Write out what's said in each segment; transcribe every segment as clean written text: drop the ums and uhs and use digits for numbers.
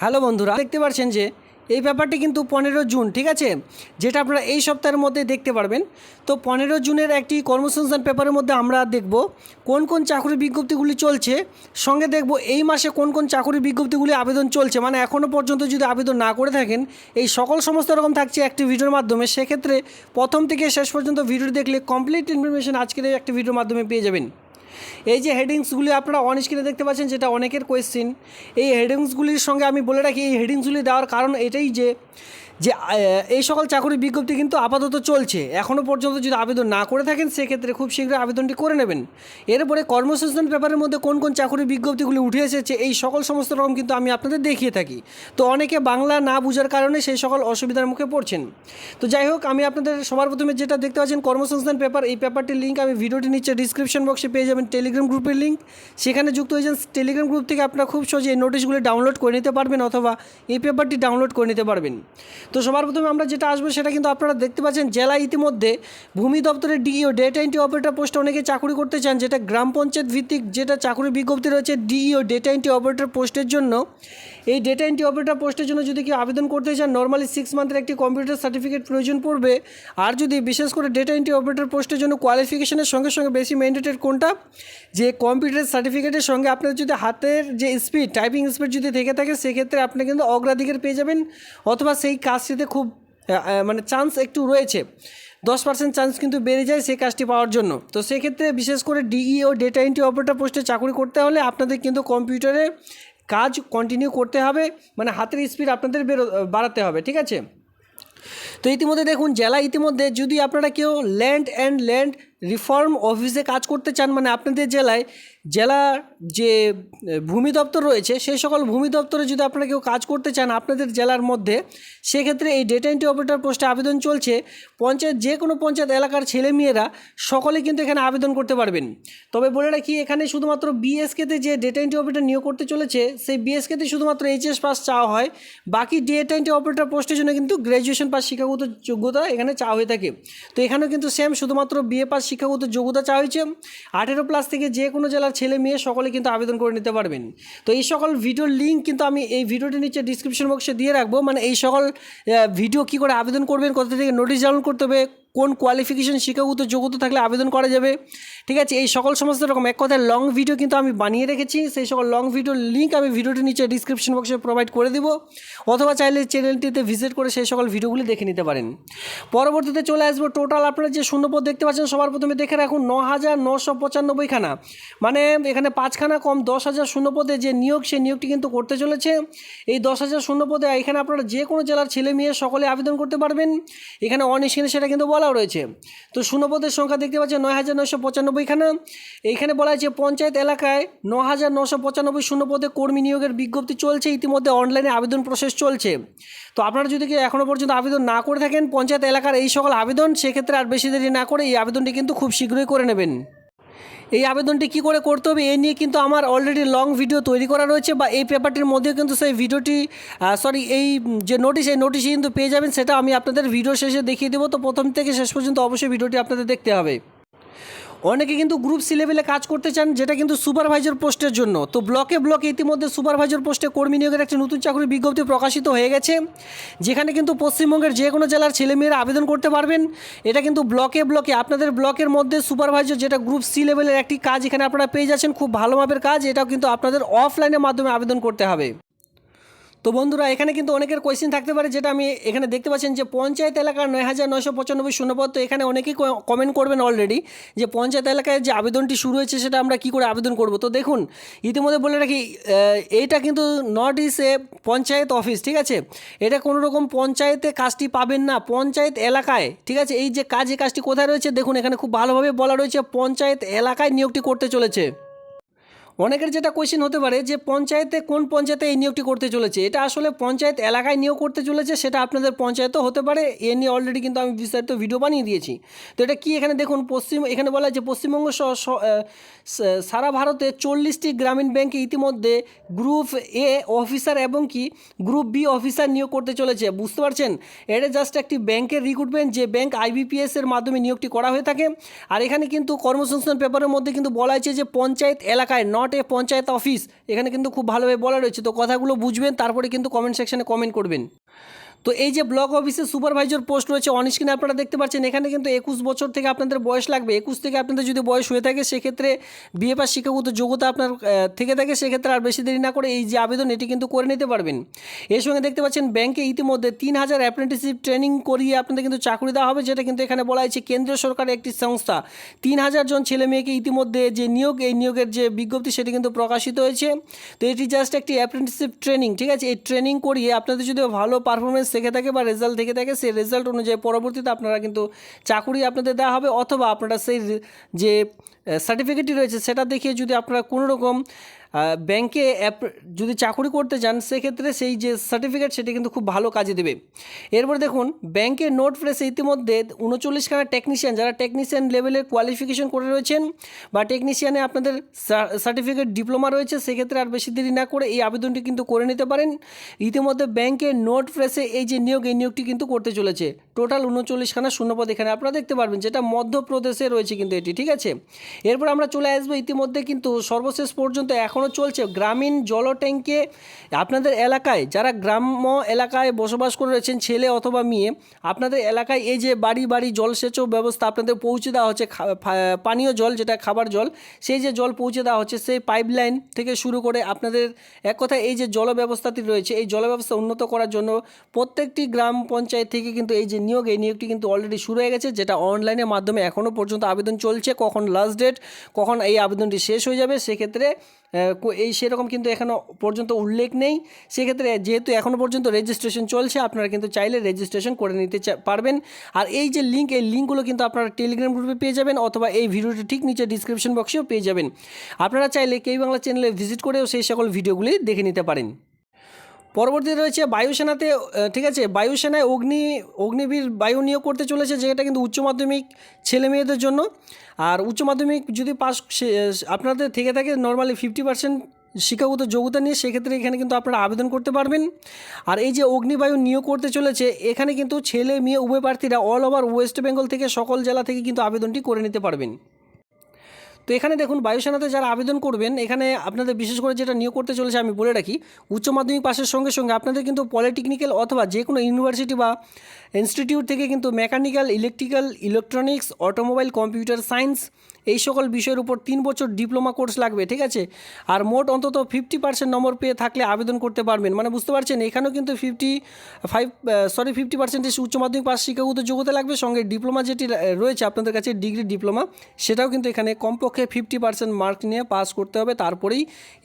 Hello বন্ধুরা, দেখতে পাচ্ছেন যে এই ব্যাপারটি কিন্তু 15 জুন, ঠিক আছে, যেটা আপনারা এই সপ্তাহের মধ্যে দেখতে পারবেন। তো 15 জুনের একটি কর্মসংস্থান পেপারের মধ্যে আমরা দেখব কোন কোন চাকরির বিজ্ঞপ্তিগুলি চলছে, সঙ্গে দেখব এই মাসে কোন কোন চাকরির বিজ্ঞপ্তিগুলি আবেদন চলছে, মানে এখনও পর্যন্ত যদি আবেদন না করে থাকেন এই সকল সমস্ত রকম থাকছে একটি ভিডিওর মাধ্যমে। সেক্ষেত্রে প্রথম থেকে শেষ পর্যন্ত ভিডিও দেখলে কমপ্লিট ইনফরমেশন আজকের এই একটি ভিডিওর মাধ্যমে পেয়ে যাবেন। এই যে হেডিংসগুলি আপনারা অন স্ক্রিনে দেখতে পাচ্ছেন, যেটা অনেকের কোয়েশ্চেন। এই হেডিংসগুলির সঙ্গে আমি বলে রাখি, এই হেডিংসগুলি দেওয়ার কারণ এটাই যে যে এই সকল চাকরির বিজ্ঞপ্তি কিন্তু আপাতত চলছে। এখনও পর্যন্ত যদি আবেদন না করে থাকেন সেক্ষেত্রে খুব শীঘ্রই আবেদনটি করে নেবেন। এরপরে কর্মসংস্থান পেপারের মধ্যে কোন কোন চাকরির বিজ্ঞপ্তিগুলি উঠে এসেছে এই সকল সমস্ত রকম কিন্তু আমি আপনাদের দেখিয়ে থাকি। তো অনেকে বাংলা না বোঝার কারণে সেই সকল অসুবিধার মুখে পড়ছেন। তো যাই হোক, আমি আপনাদের সবার প্রথমে যেটা দেখতে পাচ্ছেন কর্মসংস্থান পেপার, এই পেপারটির লিঙ্ক আমি ভিডিওটি নিচে ডিসক্রিপশন বক্সে পেয়ে যাবেন টেলিগ্রাম গ্রুপের লিঙ্ক। সেখানে যুক্ত হয়ে যান। টেলিগ্রাম গ্রুপ থেকে আপনারা খুব সহজে এই নোটিশগুলি ডাউনলোড করে নিতে পারবেন অথবা এই পেপারটি ডাউনলোড করে নিতে পারবেন। তো সবার প্রথমে আমরা যেটা আসবো সেটা কিন্তু আপনারা দেখতে পাচ্ছেন, জেলা ইতিমধ্যে ভূমি দপ্তরের ডিইও ডেটা এন্ট্রি অপারেটর পোস্টে অনেকে চাকরি করতে চান, যেটা গ্রাম পঞ্চায়েত ভিত্তিক যেটা চাকরির বিজ্ঞপ্তি রয়েছে ডিইও ডেটা এন্ট্রি অপারেটর পোস্টের জন্য। এই ডেটা এন্ট্রি অপারেটর পোস্টের জন্য যদি কেউ আবেদন করতে চান নর্মালি 6 মান্থের একটি কম্পিউটার সার্টিফিকেট প্রয়োজন পড়বে। আর যদি বিশেষ করে ডেটা এন্ট্রি অপারেটর পোস্টের জন্য কোয়ালিফিকেশনের সঙ্গে সঙ্গে বেশি ম্যান্ডেটেড কোনটা, যে কম্পিউটার সার্টিফিকেটের সঙ্গে আপনার যদি হাতের যে স্পিড, টাইপিং স্পিড যদি থেকে থাকে সেক্ষেত্রে আপনি কিন্তু অগ্রাধিকার পেয়ে যাবেন, অথবা সেই কাজটিতে খুব মানে চান্স একটু রয়েছে, 10% চান্স কিন্তু বেড়ে যায় সেই কাজটি পাওয়ার জন্য। তো সেক্ষেত্রে বিশেষ করে ডিইও ডেটা এন্ট্রি অপারেটর পোস্টে চাকরি করতে হলে আপনাদের কিন্তু কম্পিউটারে কাজ কন্টিনিউ করতে হবে, মানে হাতের স্পিড আপনাদের বাড়াতে হবে, ঠিক আছে। তো ইতিমধ্যে দেখুন, জেলা ইতিমধ্যে যদি আপনারা কেউ ল্যান্ড রিফর্ম অফিসে কাজ করতে চান, মানে আপনাদের জেলায় জেলার যে ভূমি দপ্তর রয়েছে সেই সকল ভূমি দপ্তরে যদি আপনারা কেউ কাজ করতে চান আপনাদের জেলার মধ্যে, সেক্ষেত্রে এই ডেটা এন্ট্রি অপারেটর পোস্টে আবেদন চলছে। যে কোনো পঞ্চায়েত এলাকার ছেলেমেয়েরা সকলে কিন্তু এখানে আবেদন করতে পারবেন। তবে বলে রাখি, এখানে শুধুমাত্র বিএসকেতে যে ডেটা এন্ট্রি অপারেটর নিয়োগ করতে চলেছে সেই বিএসকেতে শুধুমাত্র এইচএস পাস চাওয়া হয়। বাকি ডেটা এন্ট্রি অপারেটর পোস্টের জন্য কিন্তু গ্র্যাজুয়েশন পাস শিক্ষাগত যোগ্যতা এখানে চাওয়া হয়ে থাকে। তো এখানেও কিন্তু সেম, শুধুমাত্র বিএ পাস শিক্ষাগত যোগ্যতা চাওয়া হয়েছে। 18+ থেকে যে কোনো জেলার ছেলে মেয়ে সকলে কিন্তু আবেদন করে নিতে পারবেন। তো এই সকল ভিডিওর লিঙ্ক কিন্তু আমি এই ভিডিওটির নিচে ডিসক্রিপশন বক্সে দিয়ে রাখবো, মানে এই সকল ভিডিও কী করে আবেদন করবেন, কোথা থেকে নোটিশ ডাউনলোড করতে হবে, কোন কোয়ালিফিকেশন শিক্ষাগত যোগ্যতা থাকলে আবেদন করা যাবে, ঠিক আছে, এই সকল সমস্ত রকম এক কথায় লং ভিডিও কিন্তু আমি বানিয়ে রেখেছি। সেই সকল লং ভিডিওর লিঙ্ক আমি ভিডিওটির নিচে ডিসক্রিপশন বক্সে প্রোভাইড করে দিব, অথবা চাইলে চ্যানেলটিতে ভিজিট করে সেই সকল ভিডিওগুলি দেখে নিতে পারেন। পরবর্তীতে চলে আসবো টোটাল আপনারা যে শূন্যপদ দেখতে পাচ্ছেন, সবার প্রথমে দেখে রাখুন 9,995 খানা, মানে এখানে 5 খানা কম 10,000 শূন্যপদে যে নিয়োগ, সেই নিয়োগটি কিন্তু করতে চলেছে। এই 10,000 শূন্যপদে এখানে আপনারা যে কোনো জেলার ছেলে মেয়ে সকলে আবেদন করতে পারবেন। এখানে অন স্ক্রিনে সেটা কিন্তু বলা রয়েছে। তো শূন্যপদের সংখ্যা দেখতে পাচ্ছেন 9,995 খানা। এইখানে বলা হয়েছে পঞ্চায়েত এলাকায় 9,995 শূন্যপদে কর্মী নিয়োগের বিজ্ঞপ্তি চলছে, ইতিমধ্যে অনলাইনে আবেদন প্রসেস চলছে। তো আপনারা যদি এখনও পর্যন্ত আবেদন না করে থাকেন পঞ্চায়েত এলাকার এই সকল আবেদন, সেক্ষেত্রে আর বেশি দেরি না করে এই আবেদনটি কিন্তু খুব শীঘ্রই করে নেবেন। এই আবেদনটি কী করে করতে হবে এই নিয়ে কিন্তু আমার অলরেডি লং ভিডিও তৈরি করা রয়েছে, বা এই পেপারটির মধ্যেও কিন্তু সেই ভিডিওটি এই যে নোটিশে কিন্তু পেয়ে যাবেন, সেটা আমি আপনাদের ভিডিও শেষে দেখিয়ে দেবো। তো প্রথম থেকে শেষ পর্যন্ত অবশ্যই ভিডিওটি আপনাদের দেখতে হবে। অনেকে কিন্তু গ্রুপ সি লেভেলে কাজ করতে চান, যেটা কিন্তু সুপারভাইজার পোস্টের জন্য। তো ব্লকে ইতিমধ্যে সুপারভাইজার পোস্টে কর্মী নিয়োগের একটি নতুন চাকরির বিজ্ঞপ্তি প্রকাশিত হয়ে গেছে, যেখানে কিন্তু পশ্চিমবঙ্গের যে কোনো জেলার ছেলেমেয়েরা আবেদন করতে পারবেন। এটা কিন্তু ব্লকে আপনাদের ব্লকের মধ্যে সুপারভাইজার, যেটা গ্রুপ সি লেভেলের একটি কাজ এখানে আপনারা পেয়ে যাচ্ছেন, খুব ভালো মাপের কাজ। এটাও কিন্তু আপনাদের অফলাইনের মাধ্যমে আবেদন করতে হবে। তো বন্ধুরা, এখানে কিন্তু অনেকের কোয়েশ্চেন থাকতে পারে, যেটা আমি এখানে দেখতে পাচ্ছেন যে পঞ্চায়েত এলাকার 9,995 শূন্যপদ। তো এখানে অনেকেই কমেন্ট করবেন অলরেডি যে পঞ্চায়েত এলাকায় যে আবেদনটি শুরু হয়েছে সেটা আমরা কী করে আবেদন করব। তো দেখুন, ইতিমধ্যে বলে রাখি, এইটা কিন্তু not is a panchayat office, ঠিক আছে। এটা কোনো রকম পঞ্চায়েতে কাজটি পাবেন না, পঞ্চায়েত এলাকায়, ঠিক আছে। এই যে এই কাজটি কোথায় রয়েছে দেখুন, এখানে খুব ভালোভাবে বলা রয়েছে পঞ্চায়েত এলাকায় নিয়োগটি করতে চলেছে। অনেকের যেটা কোয়েশ্চেন হতে পারে যে কোন পঞ্চায়েতে এই নিয়োগটি করতে চলেছে, এটা আসলে পঞ্চায়েত এলাকায় নিয়োগ করতে চলেছে, সেটা আপনাদের পঞ্চায়েতও হতে পারে। এ নিয়ে অলরেডি কিন্তু আমি বিস্তারিত ভিডিও বানিয়ে দিয়েছি। তো এটা কি, এখানে দেখুন এখানে বলা আছে পশ্চিমবঙ্গ সারা ভারতে 40টি গ্রামীণ ব্যাংকে ইতিমধ্যে গ্রুপ এ অফিসার এবং গ্রুপ বি অফিসার নিয়োগ করতে চলেছে। বুঝতে পারছেন, এটা জাস্ট একটি ব্যাংকের রিক্রুটমেন্ট, যে ব্যাংক IBPS এর মাধ্যমে নিয়োগটি করা হয়ে থাকে। আর এখানে কিন্তু কর্মসংস্থান পেপারের মধ্যে কিন্তু বলা হয়েছে যে পঞ্চায়েত এলাকায়, not not a panchayat office, এখানে কিন্তু খুব ভালোভাবে বলা রয়েছে। তো কথাগুলো বুঝবেন, তারপরে কিন্তু কমেন্ট সেকশনে কমেন্ট করবেন। তো এই যে ব্লক অফিসের সুপারভাইজার পোস্ট রয়েছে অন স্ক্রিনে আপনারা দেখতে পাচ্ছেন, এখানে কিন্তু 21 বছর থেকে আপনাদের বয়স লাগবে। 21 থেকে আপনাদের যদি বয়স হয়ে থাকে সেক্ষেত্রে বিএ পাস শিক্ষাগত যোগ্যতা আপনার থেকে থাকে, সেক্ষেত্রে আর বেশি দেরি না করে এই যে আবেদন এটি কিন্তু করে নিতে পারবেন। এর সঙ্গে দেখতে পাচ্ছেন ব্যাংকে ইতিমধ্যে 3000 অ্যাপ্রেন্টিসশিপ ট্রেনিং করিয়ে আপনাদের কিন্তু চাকরি দেওয়া হবে, যেটা কিন্তু এখানে বলা হয়েছে কেন্দ্রীয় সরকারের একটি সংস্থা 3000 জন ছেলে মেয়েকে ইতিমধ্যে যে নিয়োগ, এই নিয়োগের যে বিজ্ঞপ্তি সেটি কিন্তু প্রকাশিত হয়েছে। তো এটি জাস্ট একটি অ্যাপ্রেন্টিসশিপ ট্রেনিং, ঠিক আছে। এই ট্রেনিং করিয়ে আপনাদের যদি ভালো পারফরমেন্স থেকে থাকে বা রেজাল্ট থেকে থাকে, সেই রেজাল্ট অনুযায়ী পরবর্তীতে আপনারা কিন্তু চাকরি আপনাদের দেওয়া হবে, অথবা আপনারা সেই যে সার্টিফিকেটটি রয়েছে সেটা দেখিয়ে যদি আপনারা কোনো রকম ব্যাংকে যদি চাকরি করতে চান, সেক্ষেত্রে সেই যে সার্টিফিকেট সেটি কিন্তু খুব ভালো কাজে দেবে। এরপরে দেখুন ব্যাংকের নোট প্রেসে ইতিমধ্যে 39খানা টেকনিশিয়ান, যারা টেকনিশিয়ান লেভেলের কোয়ালিফিকেশন করে রয়েছেন বা টেকনিশিয়ানে আপনাদের সার্টিফিকেট ডিপ্লোমা রয়েছে, সেক্ষেত্রে আর বেশি দেরি না করে এই আবেদনটি কিন্তু করে নিতে পারেন। ইতিমধ্যে ব্যাংকের নোট প্রেসে এই যে নিয়োগ, এই নিয়োগটি কিন্তু করতে চলেছে। টোটাল 39খানা শূন্যপদ এখানে আপনারা দেখতে পারবেন, যেটা মধ্যপ্রদেশে রয়েছে কিন্তু এটি, ঠিক আছে। এরপর আমরা চলে আসবো, ইতিমধ্যে কিন্তু সর্বশেষ পর্যন্ত এখনও চলছে গ্রামীণ জল ট্যাঙ্কে আপনাদের এলাকায়, যারা গ্রাম্য এলাকায় বসবাস করে রয়েছেন ছেলে অথবা মেয়ে, আপনাদের এলাকায় এই যে বাড়ি বাড়ি জলসেচ ব্যবস্থা আপনাদের পৌঁছে দেওয়া হচ্ছে, পানীয় জল যেটা খাবার জল, সেই যে জল পৌঁছে দেওয়া হচ্ছে, সেই পাইপলাইন থেকে শুরু করে আপনাদের এক কথায় এই যে জল ব্যবস্থাটি রয়েছে, এই জল ব্যবস্থা উন্নত করার জন্য প্রত্যেকটি গ্রাম পঞ্চায়েত থেকে কিন্তু এই যে নিয়োগ, এই নিয়োগটি কিন্তু অলরেডি শুরু হয়ে গেছে, যেটা অনলাইনের মাধ্যমে এখনও পর্যন্ত আবেদন চলছে। কখন লাস্ট ডেট, কখন এই আবেদনটি শেষ হয়ে যাবে, সেক্ষেত্রে এই সেরকম কিন্তু এখনও পর্যন্ত উল্লেখ নেই। সেক্ষেত্রে যেহেতু এখনও পর্যন্ত রেজিস্ট্রেশন চলছে, আপনারা কিন্তু চাইলে রেজিস্ট্রেশন করে নিতে পারবেন। আর এই যে লিঙ্ক, এই লিঙ্কগুলো কিন্তু আপনারা টেলিগ্রাম গ্রুপে পেয়ে যাবেন, অথবা এই ভিডিওটি ঠিক নিচে ডিসক্রিপশন বক্সেও পেয়ে যাবেন। আপনারা চাইলে কেই বাংলা চ্যানেলে ভিজিট করেও সেই সকল ভিডিওগুলি দেখে নিতে পারেন। পরবর্তীতে রয়েছে বায়ুসেনাতে, ঠিক আছে, বায়ুসেনায় অগ্নিবীর বায়ু নিয়োগ করতে চলেছে, যেটা কিন্তু উচ্চ মাধ্যমিক ছেলে মেয়েদের জন্য। আর উচ্চ মাধ্যমিক যদি পাস আপনাদের থেকে থাকে নর্মালি 50% শিক্ষাগত যোগ্যতা নিয়ে, সেক্ষেত্রে এখানে কিন্তু আপনারা আবেদন করতে পারবেন। আর এই যে অগ্নিবায়ু নিয়োগ করতে চলেছে, এখানে কিন্তু ছেলে মেয়ে উভয় প্রার্থীরা অল ওভার ওয়েস্ট বেঙ্গল থেকে সকল জেলা থেকে কিন্তু আবেদনটি করে নিতে পারবেন। তো এখানে দেখুন বায়ুসেনাতে যারা আবেদন করবেন, এখানে আপনাদের বিশেষ করে যেটা নিয়োগ করতে চলেছে আমি বলে রাখি, উচ্চ মাধ্যমিক পাশের সঙ্গে সঙ্গে আপনাদের কিন্তু পলিটেকনিক্যাল অথবা যে কোনো ইউনিভার্সিটি বা ইনস্টিটিউট থেকে কিন্তু mechanical, electrical, electronics, automobile, computer science এই সকল বিষয়ের উপর 3 বছর ডিপ্লোমা কোর্স লাগবে, ঠিক আছে। আর মোট অন্তত 50% নম্বর পেয়ে থাকলে আবেদন করতে পারবেন, মানে বুঝতে পারছেন এখানেও কিন্তু 50% উচ্চ মাধ্যমিক পাস শিক্ষাগত যোগ্যতা লাগবে, সঙ্গে ডিপ্লোমা যেটি রয়েছে আপনাদের কাছে ডিগ্রি ডিপ্লোমা, সেটাও কিন্তু এখানে কমপক্ষে 50% মার্ক নিয়ে পাস করতে হবে। তারপরেই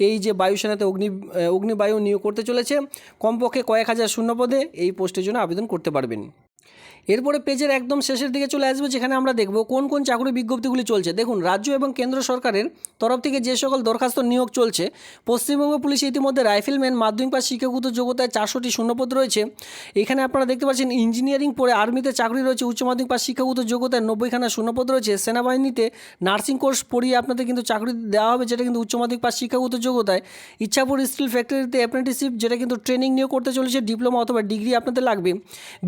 এই যে বায়ুসেনাতে অগ্নিবায়ু নিয়োগ করতে চলেছে, কমপক্ষে কয়েক হাজার শূন্যপদে এই পোস্টের জন্য আবেদন করতে পারবেন। এরপরে পেজের একদম শেষের দিকে চলে আসবে, যেখানে আমরা দেখব কোন কোন চাকরি বিজ্ঞপ্তিগুলি চলছে। দেখুন রাজ্য এবং কেন্দ্র সরকারের তরফ থেকে যে সকল দরখাস্ত নিয়োগ চলছে, পশ্চিমবঙ্গ পুলিশে ইতিমধ্যে রাইফেলম্যান মাধ্যমিক পাস শিক্ষাগত যোগ্যতায় 400টি শূন্যপদ রয়েছে। এখানে আপনারা দেখতে পাচ্ছেন ইঞ্জিনিয়ারিং পড়ে আর্মিতে চাকরি রয়েছে, উচ্চ মাধ্যমিক পাস শিক্ষাগত যোগ্যতায় 90খানা শূন্যপদ রয়েছে। সেনাবাহিনীতে নার্সিং কোর্স পড়িয়ে আপনাদের কিন্তু চাকরি দেওয়া হবে, যেটা কিন্তু উচ্চ মাধ্যমিক পাস শিক্ষাগত যোগ্যতায়। ইচ্ছাপুর স্টিল ফ্যাক্টরিতে অ্যাপ্রেন্টিসশিপ, যেটা কিন্তু ট্রেনিং নিয়োগ করতে চলেছে, ডিপ্লোমা অথবা ডিগ্রি আপনাদের লাগবে।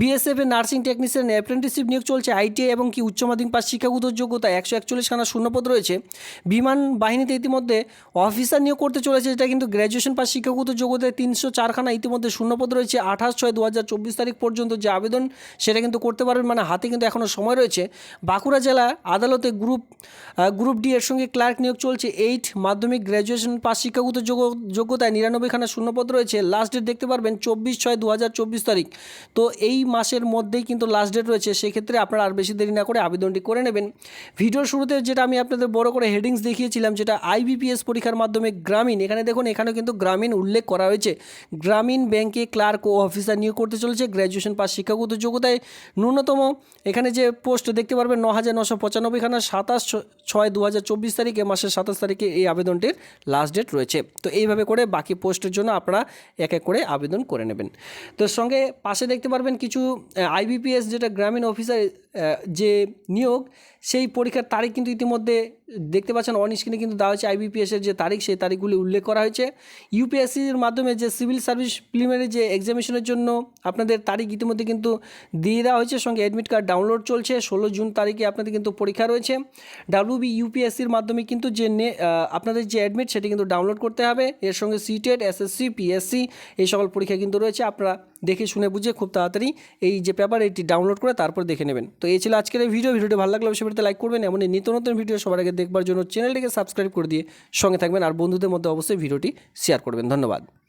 বিএসএফ এর নার্সিং টেকনিশিয়ান অ্যাপ্রেন্টিসশিপ নিয়োগ চলছে, আইটিআই এবং কি উচ্চ মাধ্যমিক পাস শিক্ষাগত যোগ্যতায় 141খানা শূন্যপদ রয়েছে। বিমান বাহিনীতে ইতিমধ্যে অফিসার নিয়োগ করতে চলেছে, যেটা কিন্তু গ্র্যাজুয়েশন পাস শিক্ষাগত যোগ্যতায় 304খানা ইতিমধ্যে শূন্যপদ রয়েছে। 28/6/2024 তারিখ পর্যন্ত যে আবেদন সেটা কিন্তু করতে পারবেন, মানে হাতে কিন্তু এখনও সময় রয়েছে। বাঁকুড়া জেলা আদালতে গ্রুপ ডি এর সঙ্গে ক্লার্ক নিয়োগ চলছে, 8 মাধ্যমিক গ্র্যাজুয়েশন পাস শিক্ষাগত যোগ্যতায় 99খানা শূন্যপদ রয়েছে। লাস্ট ডেট দেখতে পারবেন 24/6/2024 তারিখ। তো এই মাসের মধ্যেই কিন্তু লাস্ট ডেট রয়েছে, সেক্ষেত্রে আপনারা আর বেশি দেরি না করে আবেদনটি করে নেবেন। ভিডিওর শুরুতে যেটা আমি আপনাদের বড় করে হেডিংস দেখিয়েছিলাম, যেটা আইবিপিএস পরীক্ষার মাধ্যমে গ্রামীণ, এখানে দেখুন এখানেও কিন্তু গ্রামীণ উল্লেখ করা হয়েছে। গ্রামীণ ব্যাংকে ক্লার্ক ও অফিসার নিয়োগ করতে চলেছে, গ্র্যাজুয়েশন পাস শিক্ষাগত যোগ্যতায় ন্যূনতম এখানে যে পোস্ট দেখতে পারবেন 9995খানা 27/6/2024 তারিখ, এ মাসের 27 তারিখে এই আবেদনটির লাস্ট ডেট রয়েছে। তো এইভাবে করে বাকি পোস্টের জন্য আপনারা এক এক করে আবেদন করে নেবেন। তো সঙ্গে পাশে দেখতে পারবেন কিছু আইবিপিএস যেটা গ্রামীণ অফিসার যে নিয়োগ সেই পরীক্ষার তারিখ কিন্তু ইতিমধ্যে দেখতে পাচ্ছেন অন স্ক্রিনে কিন্তু দেওয়া হয়েছে। আইবিপিএসের যে তারিখ সেই তারিখগুলি উল্লেখ করা হয়েছে। ইউপিএসসির মাধ্যমে যে সিভিল সার্ভিস প্রিলিমিনারি যে এক্সামিনেশনের জন্য আপনাদের তারিখ ইতিমধ্যে কিন্তু দিয়ে দেওয়া হয়েছে, সঙ্গে অ্যাডমিট কার্ড ডাউনলোড চলছে। 16 জুন তারিখে আপনাদের কিন্তু পরীক্ষা রয়েছে। ডাব্লিউবি ইউপিএসসির মাধ্যমে কিন্তু যে আপনাদের যে অ্যাডমিট সেটি কিন্তু ডাউনলোড করতে হবে। এর সঙ্গে সিটেট, এসএসসি, পিএসসি এই সকল পরীক্ষা কিন্তু রয়েছে। আপনারা দেখে শুনে বুঝে খুব তাড়াতাড়ি এই যে পেপার এটি ডাউনলোড করে তারপর দেখে নেবেন। তো এই ছিল আজকের এই ভিডিওটি ভালো লাগলে অবশ্যই লাইক করবেন। এমন নিত্য নতুন ভিডিও সবার আগে দেখবার জন্য চ্যানেলটিকে সাবস্ক্রাইব করে দিয়ে সঙ্গে থাকবেন, আর বন্ধুদের মধ্যে অবশ্যই ভিডিওটি শেয়ার করবেন। ধন্যবাদ।